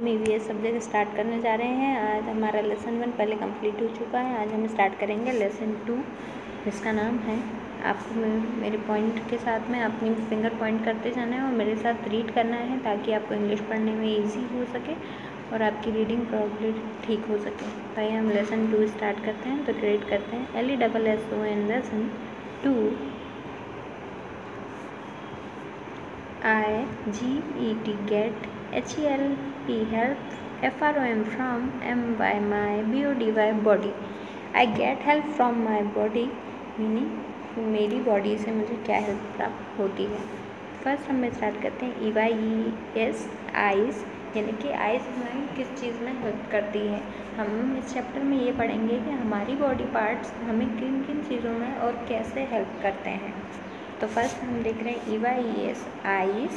EVS subject start करने जा रहे हैं। आज हमारा लेसन 1 पहले कंप्लीट हो चुका है। आज हम स्टार्ट करेंगे लेसन 2, जिसका नाम है। आपको मेरे पॉइंट के साथ में अपनी फिंगर पॉइंट करते जाना है और मेरे साथ रीड करना है, ताकि आपको इंग्लिश पढ़ने में ईजी हो सके और आपकी रीडिंग प्रॉब्लम ठीक हो सके। तो आइए हम लेसन 2 स्टार्ट करते हैं। तो रीड करते हैं। LESSON lesson 2 IGET get HELP help FROM from MY my BODY body। I get help from my body meaning मेरी बॉडी से मुझे क्या हेल्प प्राप्त होती है। फर्स्ट हम स्टार्ट करते हैं EYES आइज़, यानी कि आइज़ हमें किस चीज़ में हेल्प करती है। हम इस चैप्टर में ये पढ़ेंगे कि हमारी बॉडी पार्ट्स हमें किन किन चीज़ों में और कैसे हेल्प करते हैं। तो फर्स्ट हम देख रहे हैं EYES आइज़।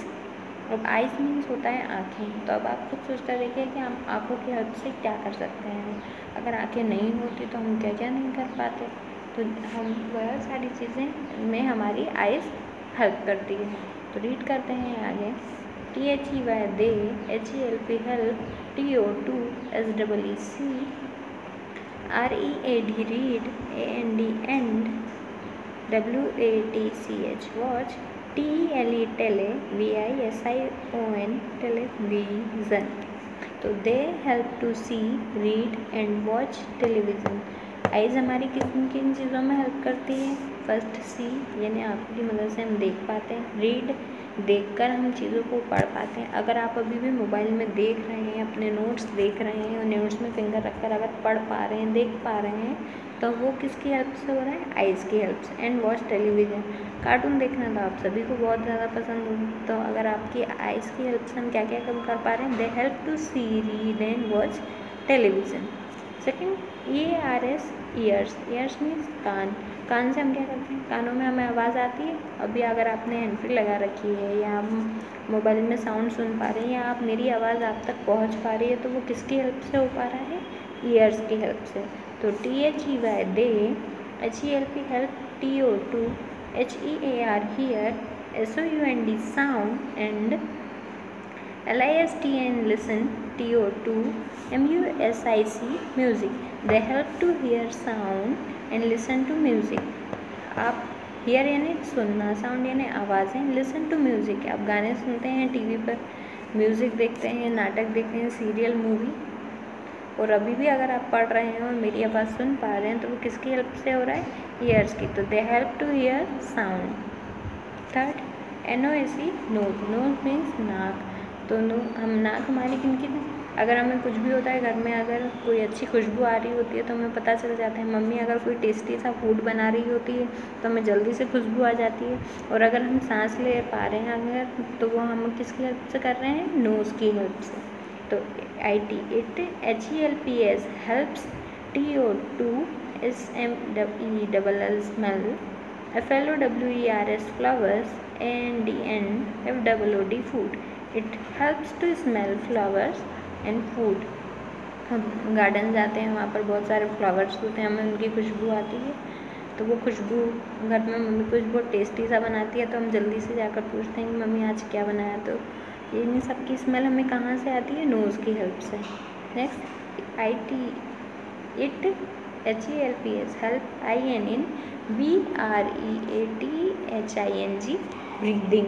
अब आइज़ मीन्स होता है आँखें। तो अब आप खुद सोच कर देखिए कि हम आँखों की हेल्प से क्या कर सकते हैं। अगर आँखें नहीं होती तो हम क्या क्या नहीं कर पाते। तो हम वह सारी चीज़ें में हमारी आइज़ हेल्प करती है। तो रीड करते हैं आगे। THEY they, HELP help, TO2 SEEC, READ read, AND and, WATCH watch, TELE tele, VISION television. तो they help to see, read and watch television. Eyes हमारी किन किन चीज़ों में हेल्प करती है। फर्स्ट सी, यानी आँखों की मदद से हम देख पाते हैं। रीड, देखकर हम चीज़ों को पढ़ पाते हैं। अगर आप अभी भी मोबाइल में देख रहे हैं, अपने नोट्स देख रहे हैं और नोट्स में फिंगर रखकर अगर पढ़ पा रहे हैं, देख पा रहे हैं, तो वो किसकी हेल्प से हो रहा है? आइज़ की हेल्प से। एंड वॉच टेलीविज़न, कार्टून देखना तो आप सभी को बहुत ज़्यादा पसंद होगा। तो अगर आपकी आइज़ की हेल्प से हम क्या क्या कम कर पा रहे हैं? They help to see, read and watch television. Second EARS ears, ears means कान। कान से हम क्या करते हैं? कानों में हमें आवाज़ आती है। अभी अगर आपने हैंड फ्री लगा रखी है या आप मोबाइल में साउंड सुन पा रहे हैं या आप मेरी आवाज़ आप तक पहुंच पा रही है, तो वो किसकी हेल्प से हो पा रहा है? ईयर्स की हेल्प से। तो THEY they, HELP help, TO2 HEAR hear, SOUND sound and LISTN listen, TO2 MUSIC music। They help to hear sound and listen to music। आप hear यानी सुनना, sound यानी आवाज़ें, listen to music आप गाने सुनते हैं टीवी पर, म्यूज़िक देखते हैं, नाटक देखते हैं, सीरियल, मूवी। और अभी भी अगर आप पढ़ रहे हैं और मेरी आवाज़ सुन पा रहे हैं, तो वो किसकी हेल्प से हो रहा है? ईयर्स की। तो they help to hear sound. Third NOS nose, nose means नाक। तो हम नाक हमारी किनकी, अगर हमें कुछ भी होता है घर में, अगर कोई अच्छी खुशबू आ रही होती है तो हमें पता चल जाता है। मम्मी अगर कोई टेस्टी सा फूड बना रही होती है तो हमें जल्दी से खुशबू आ जाती है। और अगर हम सांस ले पा रहे हैं अगर, तो वो हम किसकी हेल्प से कर रहे हैं? नोज़ की हेल्प से। तो IT HELPS helps, TO2 SMELL smell, FLOWERS flowers, AND FOOD food। It helps to smell flowers and food। हम गार्डन जाते हैं, वहाँ पर बहुत सारे फ्लावर्स होते हैं, हमें उनकी खुशबू आती है। तो वो खुशबू घर में मम्मी कुछ बहुत टेस्टी सा बनाती है, तो हम जल्दी से जाकर पूछते हैं कि मम्मी आज क्या बनाया। तो इन सब की स्मेल हमें कहाँ से आती है? नोज़ की हेल्प से। Next IT HELPS help, IN BREATHING breathing.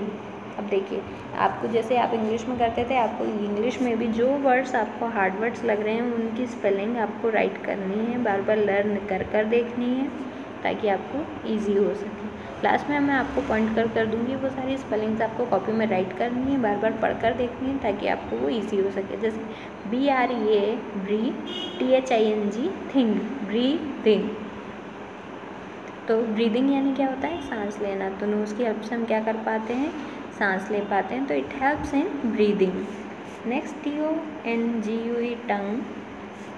अब देखिए, आपको जैसे आप इंग्लिश में करते थे, आपको इंग्लिश में भी जो वर्ड्स आपको हार्ड वर्ड्स लग रहे हैं उनकी स्पेलिंग आपको राइट करनी है, बार बार लर्न कर कर देखनी है, ताकि आपको इजी हो सके। लास्ट में मैं आपको पॉइंट कर दूंगी, वो सारी स्पेलिंग्स आपको कॉपी में राइट करनी है, बार बार पढ़ कर देखनी है, ताकि आपको वो ईजी हो सके। जैसे BREA ब्री, THING थिंग, ब्रीदिंग। तो ब्रीदिंग यानी क्या होता है? सांस लेना। तो नोज़ की हेल्प से हम क्या कर पाते हैं? सांस ले पाते हैं। तो it helps in breathing. Next TONGUE टंग,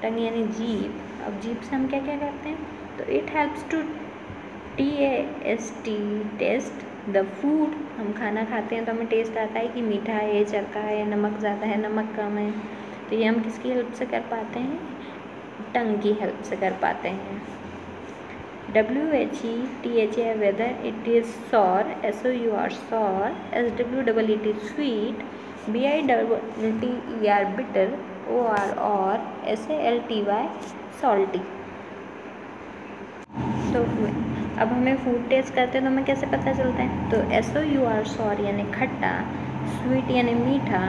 टंग यानी जीभ। अब जीभ से हम क्या क्या करते हैं? तो it helps to TAST taste the food. हम खाना खाते हैं तो हमें टेस्ट आता है कि मीठा है, चरका है, नमक ज़्यादा है, नमक कम है। तो ये हम किसकी हेल्प से कर पाते हैं? टंग की हेल्प से कर पाते हैं। WHETHA whether, it is sour, SOUR sour, SWEET sweet, BITTER bitter, OR और SALTY salty। तो अब हमें फूड टेस्ट करते हैं तो हमें कैसे पता चलता है? तो SOUR सॉर यानी खट्टा, स्वीट यानी मीठा,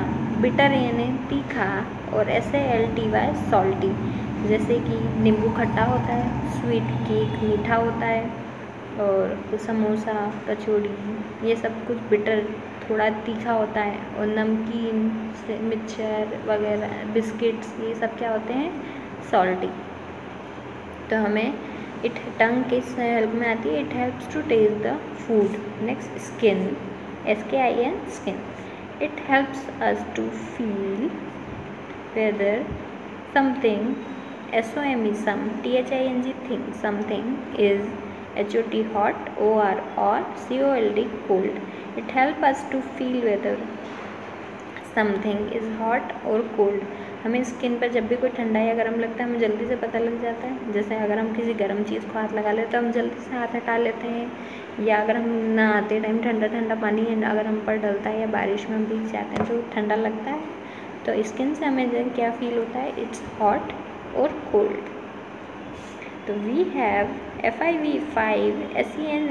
बिटर यानी तीखा और SALTY सॉल्टी। जैसे कि नींबू खट्टा होता है, स्वीट केक मीठा होता है और समोसा कचौड़ी ये सब कुछ बिटर थोड़ा तीखा होता है और नमकीन मिक्सचर वगैरह बिस्किट्स ये सब क्या होते हैं? सॉल्टी। तो हमें इट टंग किस हेल्प में आती है? It helps to taste the food. Next skin, SKIN skin, it helps us to feel whether something, SOME some, THING thing, something is HOT hot, OR or COLD cold. It helps us to feel whether something is hot or cold. हमें skin पर जब भी कोई ठंडा या गर्म लगता है हमें जल्दी से पता लग जाता है। जैसे अगर हम किसी गर्म चीज़ को हाथ लगा लेते तो हम जल्दी से हाथ हटा लेते हैं, या अगर हम नहाते टाइम ठंडा ठंडा पानी अगर हम पर डलता है या बारिश में हम भीग जाते हैं तो ठंडा लगता है। तो स्किन से हमें क्या फील होता है? इट्स हॉट और कोल्ड। तो we have FIV5 SEN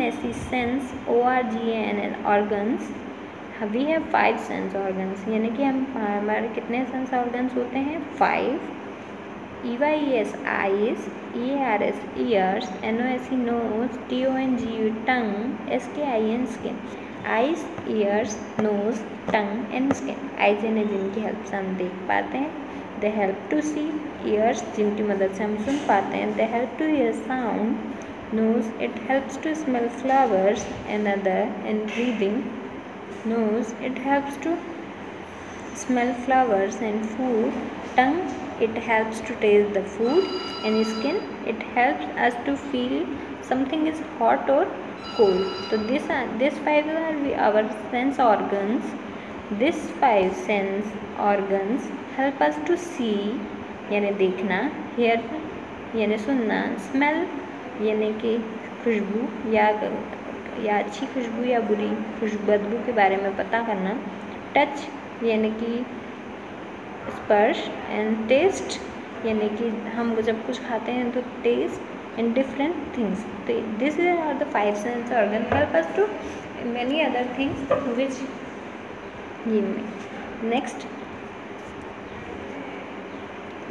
sense ORGAN organs. We have 5 sense organs, यानी कि हमारे कितने सेंस ऑर्गन्स होते हैं? 5। EYES eyes, EARS ears, NOSE nose, TONGU tongue, SKIN skin. Eyes, ears, nose, tongue and skin. Eyes यानी जिनकी help से हम देख पाते हैं, they help to see. Ears जिनकी मदद से हम सुन पाते हैं, they help to hear sound. Nose, it helps to smell flowers and other in breathing. Nose, it helps to smell flowers and food. Tongue, it helps to taste the food. And skin, it helps us to feel something is hot or cold. So these 5 are our sense organs. These 5 sense organs help us to see यानी देखना, hear यानी सुनना, smell यानी कि खुशबू या अच्छी खुशबू या बुरी बदबू के बारे में पता करना, टच यानी कि स्पर्श, एंड टेस्ट यानी कि हम जब कुछ खाते हैं तो टेस्ट इन डिफरेंट थिंग्स। तो this are the 5 sense organ help us to many other things which next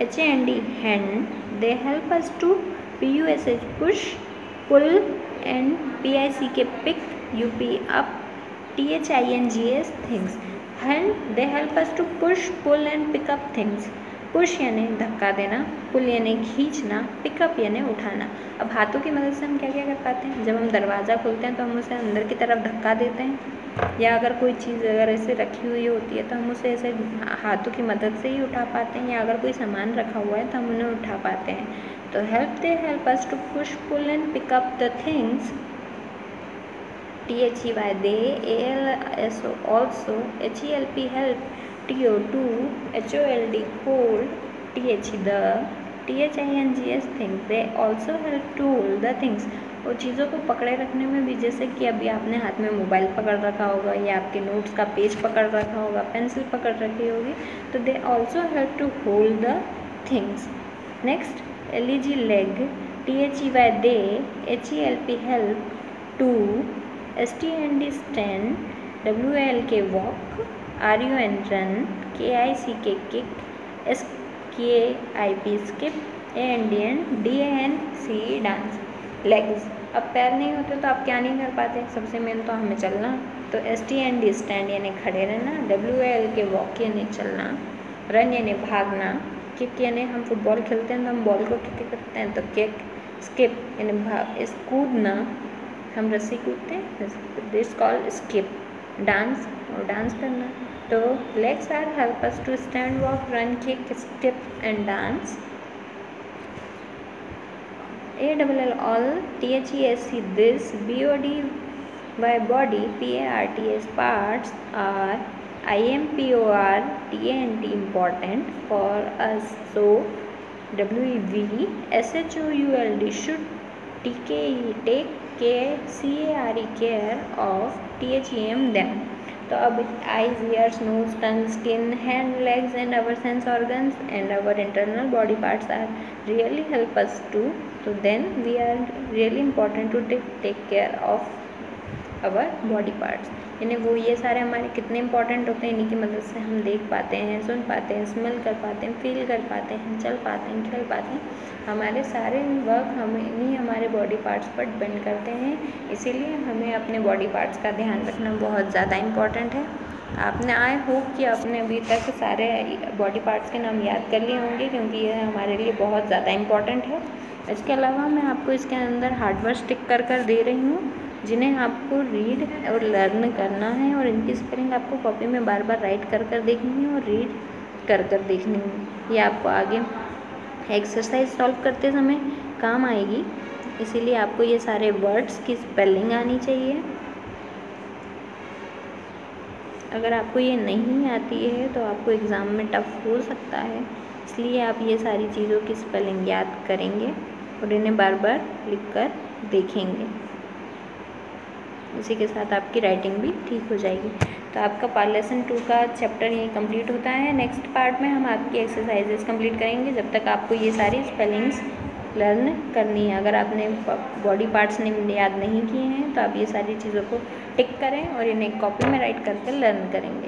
HAND hand, they help us to PUSH push pull and PICK pick, UP up, THINGS things. And they help us to push, pull and pick up things. Push यानी धक्का देना, पुल यानी खींचना, pickup यानी उठाना। अब हाथों की मदद से हम क्या क्या कर पाते हैं? जब हम दरवाज़ा खोलते हैं तो हम उसे अंदर की तरफ धक्का देते हैं, या अगर कोई चीज़ अगर ऐसे रखी हुई होती है तो हम उसे ऐसे हाथों की मदद से ही उठा पाते हैं, या अगर कोई सामान रखा हुआ है तो हम उन्हें उठा पाते हैं। तो they help us to push, pull and pick up the things. THEY they, ALS also, HELP help, TO2, HOLD hold, TH the, THINGS things, they also help to hold the things. और चीज़ों को पकड़े रखने में भी, जैसे कि अभी आपने हाथ में मोबाइल पकड़ रखा होगा या आपके नोट्स का पेज पकड़ रखा होगा, पेंसिल पकड़ रखी होगी, तो they also help to hold the things. Next LEG leg, THEY they, HELP help to, STAND stand, WALK walk, RUN run, KICK kick, SKIP skip, ANDN DANCE dance। legs, अब पैर नहीं होते तो आप क्या नहीं कर पाते? सबसे मेन तो हमें चलना। तो STAND stand यानी खड़े रहना, WALK walk यानी चलना, रन यानी भागना, किक यानी हम फुटबॉल खेलते हैं तो हम बॉल को किक करते हैं तो किक, स्किप यानी कूदना, हम रस्सी कूदते हैं, दिस कॉल्ड स्किप। डांस और डांस करना। तो legs are help us to stand, walk, run, kick, skip and dance. ALL all, THESC this, BODY body, PARTS parts are, IMPOR TANT important for us. So WEV SHOULD should TKE take care, CARE care of, THEM them. तो अब eyes, ears, nose, tongue, skin, hand, legs and our sense organs and our internal body parts are really help us to, तो then we are really important to take care of our body parts. यानी वो ये सारे हमारे कितने important होते हैं, इन्हीं की मदद से हम देख पाते हैं, सुन पाते हैं, स्मेल कर पाते हैं, फील कर पाते हैं, चल पाते हैं, खेल पाते हैं। हमारे सारे वर्क हमें इन्हीं हमारे बॉडी पार्ट्स पर डिपेंड करते हैं, इसीलिए हमें अपने बॉडी पार्ट्स का ध्यान रखना बहुत ज़्यादा इम्पॉर्टेंट है। आपने आई होप कि आपने अभी तक सारे बॉडी पार्ट्स के नाम याद कर लिए होंगे, क्योंकि यह हमारे लिए बहुत ज़्यादा इम्पॉर्टेंट है। इसके अलावा मैं आपको इसके अंदर हार्ड वर्क टिक कर दे रही हूँ, जिन्हें आपको रीड और लर्न करना है, और इनकी स्पेलिंग आपको कॉपी में बार बार राइट कर देखनी है और रीड कर देखनी है। ये आपको आगे एक्सरसाइज सॉल्व करते समय काम आएगी, इसीलिए आपको ये सारे वर्ड्स की स्पेलिंग आनी चाहिए। अगर आपको ये नहीं आती है तो आपको एग्ज़ाम में टफ हो सकता है, इसलिए आप ये सारी चीज़ों की स्पेलिंग याद करेंगे और इन्हें बार बार लिख कर देखेंगे। इसी के साथ आपकी राइटिंग भी ठीक हो जाएगी। तो आपका लेसन 2 का चैप्टर यही कंप्लीट होता है। नेक्स्ट पार्ट में हम आपकी एक्सरसाइजेस कंप्लीट करेंगे, जब तक आपको ये सारी स्पेलिंग्स लर्न करनी है। अगर आपने बॉडी पार्ट्स नेम याद नहीं किए हैं तो आप ये सारी चीज़ों को टिक करें और इन्हें कॉपी में राइट करके लर्न करेंगे।